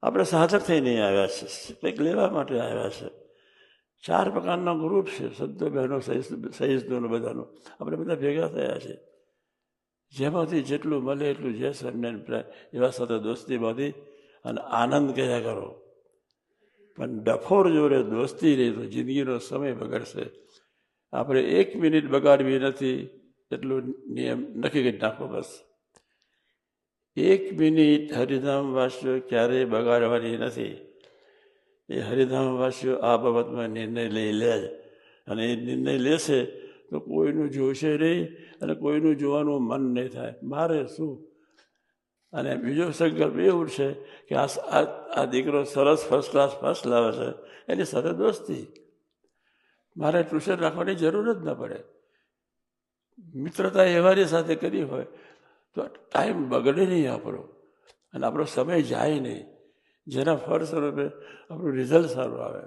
આપણે સાધક થઈને આવ્યા છે, કંઈક લેવા માટે આવ્યા છે. 4 પ્રકારનો ગ્રુપ છે, સંતો બહેનો સહિષ્ણુનો બધાનો. આપણે બધા ભેગા થયા છે. જેમાંથી જેટલું મળે એટલું જે સ્વામિનારાયણ પ્રાય એવા સાથે દોસ્તી બાંધી અને આનંદ કર્યા કરો. પણ ડફોર જોડે દોસ્તી રહી તો જિંદગીનો સમય બગડશે. આપણે 1 મિનિટ બગાડવી નથી એટલું નિયમ નક્કી કરી નાખો. બસ 1 મિનિટ હરિધામવાસીઓ ક્યારેય બગાડવાની નથી. એ હરિધામવાસીઓ આ બાબતમાં નિર્ણય લઈ લે અને એ નિર્ણય લેશે તો કોઈનું જોશે નહીં અને કોઈનું જોવાનું મન નહીં થાય. મારે શું? અને બીજો સંકલ્પ એવું છે કે આ દીકરો સરસ ફર્સ્ટ લાવે છે, એની સાથે દોસ્તી. મારે ટ્યુશન રાખવાની જરૂર જ ન પડે. મિત્રતા એવાની સાથે કરી હોય તો ટાઈમ બગડે નહીં આપણો અને આપણો સમય જાય નહીં, જેના ફળ સ્વરૂપે આપણું રિઝલ્ટ સારું આવે.